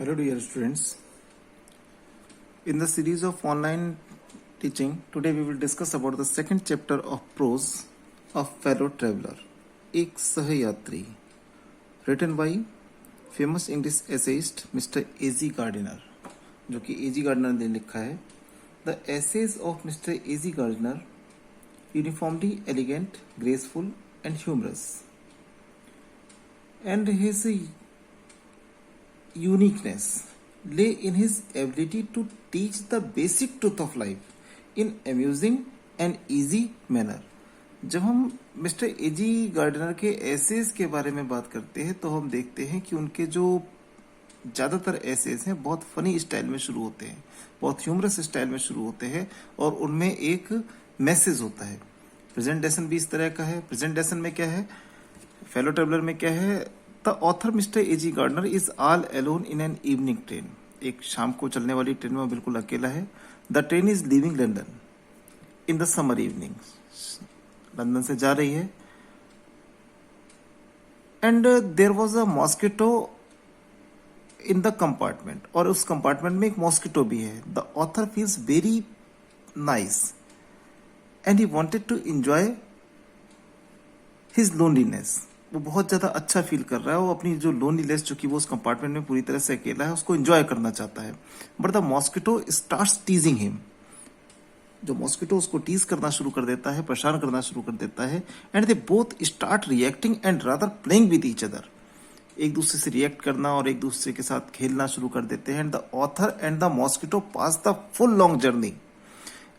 Hello, dear students. In the series of online teaching, today we will discuss about the second chapter of prose of Fellow Traveler, एक सहयात्री, written by famous English essayist Mr. A.G. Gardiner, जो कि A.G. Gardiner ने लिखा है. The essays of Mr. A.G. Gardiner, uniformly elegant, graceful, and humorous, and his uniqueness lay in his ability to teach the basic truth of life in amusing and easy manner. जब हम mister एजी gardener के assess के बारे में बात करते हैं तो हम देखते हैं कि उनके जो ज़्यादातर एसेस हैं बहुत फनी स्टाइल में शुरू होते हैं, बहुत ह्यूमरस स्टाइल में शुरू होते हैं और उनमें एक मैसेज होता है. प्रेजेंटेशन भी इस तरह का है. प्रेजेंटेशन में क्या है, फेलो ट्रेवलर में क्या है, the author Mister A G. Gardiner is all alone in an evening train. एक शाम को चलने वाली ट्रेन में बिल्कुल अकेला है. The train is leaving London in the summer evening. London से जा रही है. And there was a mosquito in the compartment, और उस कंपार्टमेंट में एक मॉस्किटो भी है. The author feels very nice and he wanted to enjoy his loneliness. वो बहुत ज़्यादा अच्छा फील कर रहा है. वो अपनी जो लोनलीनेस, जो कि वो उस कंपार्टमेंट में पूरी तरह से अकेला है, उसको एंजॉय करना चाहता है. But the mosquito starts टीजिंग him. जो मॉस्किटो उसको टीज करना शुरू कर देता है, परेशान करना शुरू कर देता है. And they both start reacting and rather playing with each other. एक दूसरे से रिएक्ट करना और एक दूसरे के साथ खेलना शुरू कर देते हैं. And the author and the mosquito pass the full long journey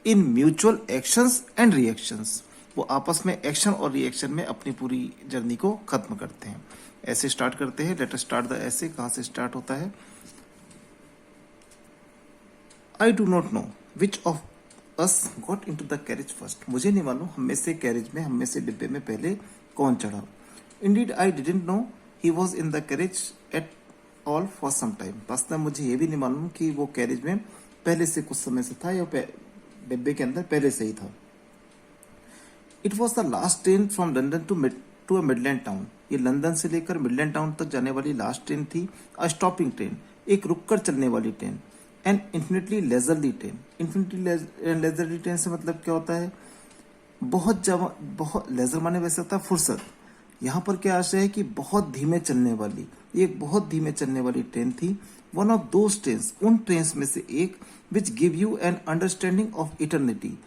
in mutual actions and reactions. वो आपस में एक्शन और रिएक्शन में अपनी पूरी जर्नी को खत्म करते हैं. ऐसे स्टार्ट करते हैं. लेट अस स्टार्ट द ऐसे. कहां से स्टार्ट होता है? I do not know which of us got into the carriage first. मुझे नहीं मालूम हम में से कैरेज में, हम में से डिब्बे में पहले कौन चढ़ा. Indeed I didn't know he was in the carriage at all for some time. वास्तव में मुझे ये भी नहीं मालूम कि वो कैरेज में पहले से कुछ समय से था या डिब्बे के अंदर पहले से ही था. It was the last train from London to a Midland town. ये लंदन से लेकर मिडलैंड टाउन तक जाने वाली लास्ट ट्रेन थी. अ स्टॉपिंग ट्रेन, एक रुककर चलने वाली train. And infinitely leisurely train. Infinitely leisurely train से मतलब क्या होता है? बहुत लेजर माने वैसे होता है फुर्सत. यहाँ पर क्या आशय है कि बहुत धीमे चलने वाली, ये एक बहुत धीमे चलने वाली ट्रेन थी. वन ऑफ दोज ट्रेन्स, उन ट्रेन्स में से एक, which give you an understanding of eternity.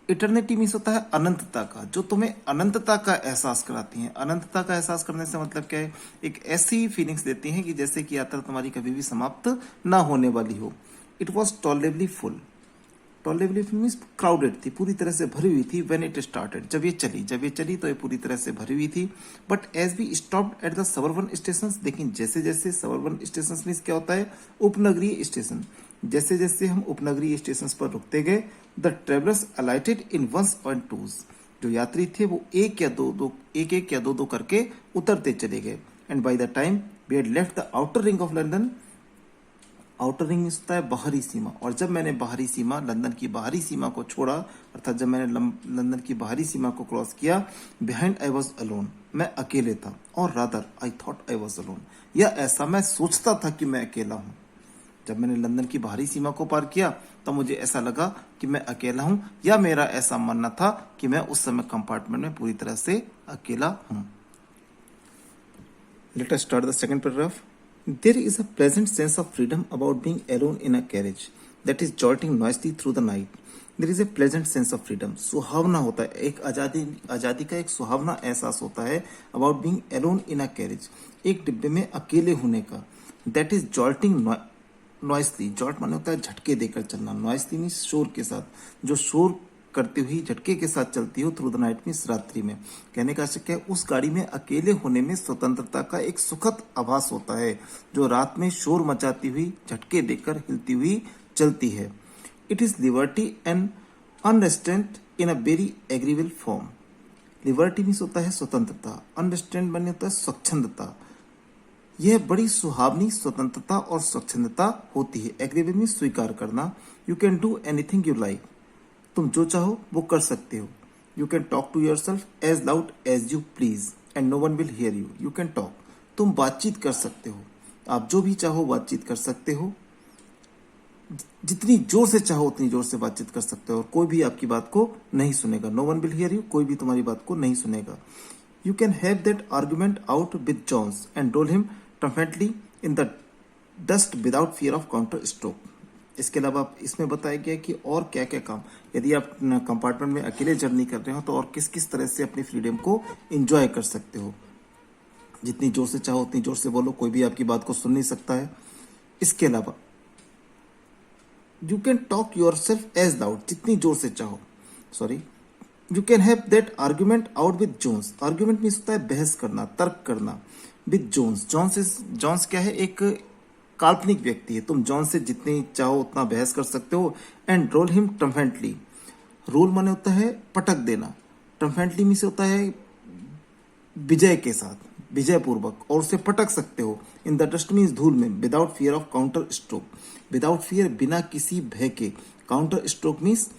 Eternity means होता है अनंतता का, जो तुम्हें अनंतता का एहसास कराती हैं. अनंतता का एहसास करने से मतलब क्या है? एक ऐसी फीलिंग्स देती हैं कि जैसे कि यात्रा तुम्हारी कभी भी समाप्त ना होने वाली हो. It was tolerably full. Tolerably full means crowded थी, पूरी तरह से भरी हुई थी. व्हेन इट स्टार्टेड, जब ये चली तो ये पूरी तरह से भरी हुई थी. But as we stopped at the suburban station, लेकिन जैसे जैसे सबर्बन स्टेशन मीन्स क्या होता है? उपनगरीय स्टेशन. जैसे जैसे हम उपनगरीय स्टेशन पर रुकते गए, the travellers alighted in ones और टूज. जो यात्री थे वो एक या दो करके उतरते चले गए. And by the time we had left the outer ring of London. Outer ring होता है बाहरी सीमा. और जब मैंने बाहरी सीमा, लंदन की बाहरी सीमा को छोड़ा, अर्थात जब मैंने लंदन की बाहरी सीमा को क्रॉस किया, बिहाइंड आई वॉज अलोन, मैं अकेले था. और rather I thought I was alone, या ऐसा मैं सोचता था कि मैं अकेला हूं. जब मैंने लंदन की बाहरी सीमा को पार किया तो मुझे ऐसा लगा कि मैं अकेला हूं, या मेरा ऐसा मानना था कि मैं उस समय कंपार्टमेंट में पूरी तरह से अकेला हूं. Let us start the second paragraph. There is a pleasant sense of freedom about being alone in a carriage that is jolting noisily through the night. There is a pleasant sense of freedom. सुहावना होता है, एक आजादी का एक सुहावना एहसास होता है. About being alone in a carriage, एक डिब्बे में अकेले होने का. That is jolting noisily. Jolt माने होता है झटके देकर चलना. नॉइसली मीन्स शोर के साथ, जो शोर करती हुई झटके के साथ चलती हो. थ्रू द नाइट मीन्स रात्रि में. कहने का शक है उस गाड़ी में अकेले होने में स्वतंत्रता का एक सुखद आभास होता है, जो रात में शोर मचाती हुई, झटके देकर हिलती हुई चलती है. It is liberty and unrestraint in a very agreeable form. Liberty means होता है स्वतंत्रता. अनरेस्ट्रेंट माने होता है स्वच्छंदता. यह बड़ी सुहावनी स्वतंत्रता और स्वच्छंदता होती है. एग्रीबल मीन्स स्वीकार करना. You can do anything you like. तुम जो चाहो वो कर सकते हो. You can talk to yourself as loud as you please and no one will hear you. You can talk, तुम बातचीत कर सकते हो. आप जो भी चाहो बातचीत कर सकते हो, जितनी जोर से चाहो उतनी जोर से बातचीत कर सकते हो और कोई भी आपकी बात को नहीं सुनेगा। No one will hear you, कोई भी तुम्हारी बात को नहीं सुनेगा। You can have that argument out with Jones and roll him triumphantly in the dust without fear of counter stroke. इसके अलावा आप इसमें बताया गया कि और क्या क्या काम, यदि आप कंपार्टमेंट में अकेले जर्नी कर रहे हो तो और किस किस तरह से अपनी फ्रीडम को एंजॉय कर सकते हो। जितनी जोर से चाहो उतनी जोर से बोलो, कोई भी आपकी बात को सुन नहीं सकता है। इसके अलावा you can talk yourself as loud, जितनी जोर से चाहो, sorry, you can have that argument out with Jones. Argument means होता है बहस करना, तर्क करना। विद जोन्स, जॉन्स क्या है, एक काल्पनिक व्यक्ति है। तुम जॉन से जितनी चाहो उतना बहस कर सकते हो। एंड रोल हिम ट्रम्पेंटली, रोल माने होता है पटक देना, ट्रम्पेंटली मीन्स होता है विजय के साथ, विजय पूर्वक, और उसे पटक सकते हो। इन द डस्ट मीन्स धूल में। Without fear of counter stroke, without fear बिना किसी भय के। काउंटर स्ट्रोक मीन्स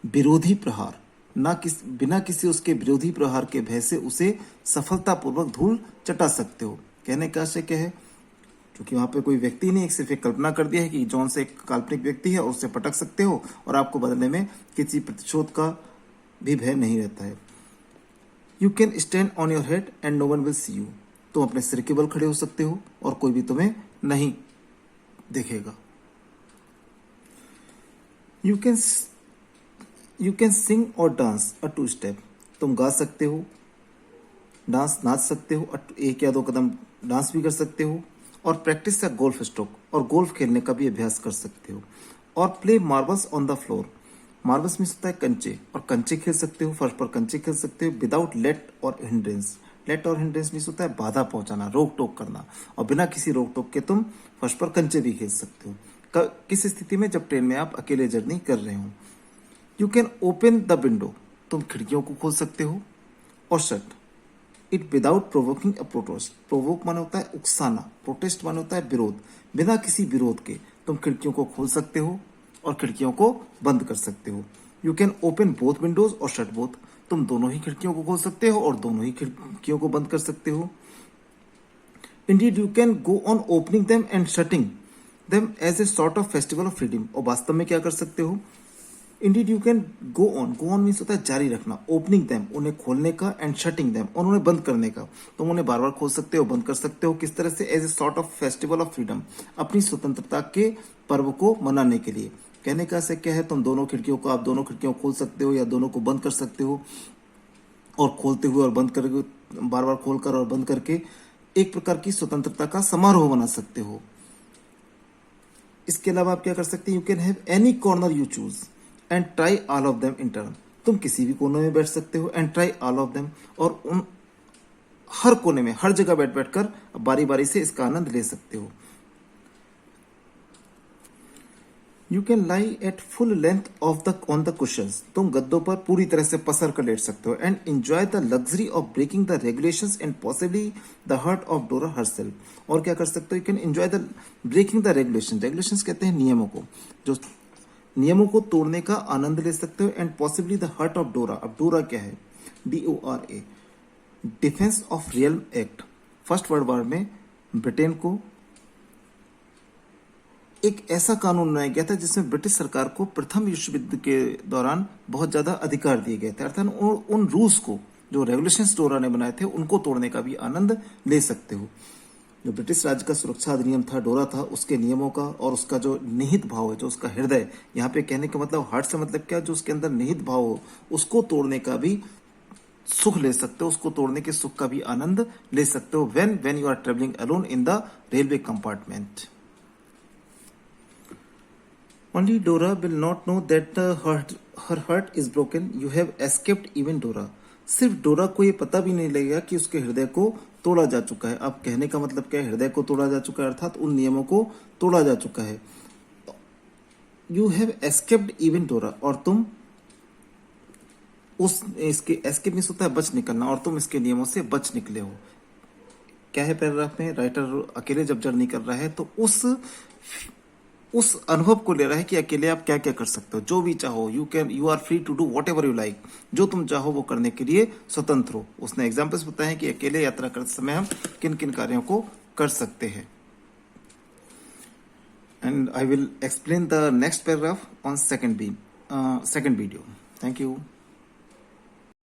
विरोधी प्रहार, बिना किसी उसके विरोधी प्रहार के भय से उसे सफलतापूर्वक धूल चटा सकते हो। कहने का आशय क्या है, क्योंकि वहां पे कोई व्यक्ति नहीं, सिर्फ एक कल्पना कर दिया है कि जॉन से एक काल्पनिक व्यक्ति है और उससे पटक सकते हो और आपको बदले में किसी प्रतिशोध का भी भय नहीं रहता है। You can stand on your head and no one will see you, तुम अपने सिर के बल खड़े हो सकते हो और कोई भी तुम्हें नहीं देखेगा। यू कैन सिंग और डांस अ टू स्टेप, तुम गा सकते हो, नाच सकते हो, एक या दो कदम डांस भी कर सकते हो। और प्रैक्टिस या गोल्फ स्ट्रोक, और गोल्फ खेलने का भी अभ्यास कर सकते हो। और play marbles on the floor, marbles में होता है कंचे, और कंचे खेल सकते हो, फर्श पर कंचे खेल सकते हो। विदाउट लेट और हिंड्रेंस, लेट और हिंड्रेंस मीन्स होता है बाधा पहुंचाना, रोक टोक करना, और बिना किसी रोक टोक के तुम फर्श पर कंचे भी खेल सकते हो। किस स्थिति में, जब ट्रेन में आप अकेले जर्नी कर रहे हो। You can open the window, तुम खिड़कियों को खोल सकते हो। और shut it without provoking a protest, provoke माने होता है उकसाना, प्रोटेस्ट माने होता है विरोध। बिना किसी विरोध के तुम खिड़कियों को खोल सकते हो और खिड़कियों को बंद कर सकते हो। You can open both Windows और शट बोथ, तुम दोनों ही खिड़कियों को खोल सकते हो और दोनों ही खिड़कियों को बंद कर सकते हो। Indeed you can go on opening them and shutting them as a sort of festival of freedom, और वास्तव में क्या कर सकते हो। Indeed you can go on means होता है जारी रखना, ओपनिंग देम उन्हें खोलने का, एंड शटिंग देम और उन्हें बंद करने का। तुम उन्हें बार बार खोल सकते हो, बंद कर सकते हो। किस तरह से, as a sort of festival of freedom, अपनी स्वतंत्रता के पर्व को मनाने के लिए। कहने का से क्या है, तुम दोनों खिड़कियों को, आप दोनों खिड़कियों को खोल सकते हो या दोनों को बंद कर सकते हो, और खोलते हुए और बंद करके, बार बार खोलकर और बंद करके एक प्रकार की स्वतंत्रता का समारोह बना सकते हो। इसके अलावा आप क्या कर सकते हैं, you can have any corner you choose and try all of them in turn, तुम किसी भी कोने में बैठ सकते हो। And try all of them, और उन हर कोने में, हर जगह बैठ बैठकर बारी बारी से इसका आनंद ले सकते हो। You can lie at full length on the cushions, तुम गद्दों पर पूरी तरह से पसर कर लेट सकते हो। And enjoy the luxury of breaking the regulations and possibly the hurt of Dora herself, और क्या कर सकते हो, you can enjoy the breaking the regulations कहते हैं नियमों को, जो नियमों को तोड़ने का आनंद ले सकते हो। And possibly the hurt of डोरा, अब डोरा क्या है, DORA, defence of real act. First world war में ब्रिटेन को एक ऐसा कानून बनाया गया था जिसमें ब्रिटिश सरकार को प्रथम विश्व युद्ध के दौरान बहुत ज्यादा अधिकार दिए गए थे। अर्थात उन रूल्स को, जो रेगुलेशंस डोरा ने बनाए थे, उनको तोड़ने का भी आनंद ले सकते हो। जो ब्रिटिश राज्य का सुरक्षा अधिनियम था, डोरा था, उसके नियमों का और उसका जो निहित भाव है, जो उसका हृदय, यहाँ पे कहने का मतलब हार्ट से मतलब क्या, जो उसके अंदर निहित भाव हो, उसको तोड़ने का भी सुख ले सकते हो, उसको तोड़ने के सुख का भी आनंद ले सकते हो। When you are travelling alone in the railway compartment. Only Dora will not know that her heart is broken. You have escaped even Dora. सिर्फ डोरा को ये पता भी नहीं लगेगा कि उसके हृदय को तोड़ा जा चुका है। अब कहने का मतलब क्या है, हृदय को तोड़ा जा चुका है, अर्थात उन नियमों को तोड़ा जा चुका है। You have escaped even Dora, और तुम इसके एस्केप मीन्स होता है बच निकलना, और तुम इसके नियमों से बच निकले हो। क्या है पैराग्राफ में, राइटर अकेले जब जर्नी कर रहा है तो उस अनुभव को ले रहा है कि अकेले आप क्या क्या कर सकते हो, जो भी चाहो। You are free to do whatever you like, जो तुम चाहो वो करने के लिए स्वतंत्र हो। उसने एग्जाम्पल्स बताए हैं कि अकेले यात्रा करते समय हम किन किन कार्यों को कर सकते हैं. And I will explain the next paragraph on second video. Thank you.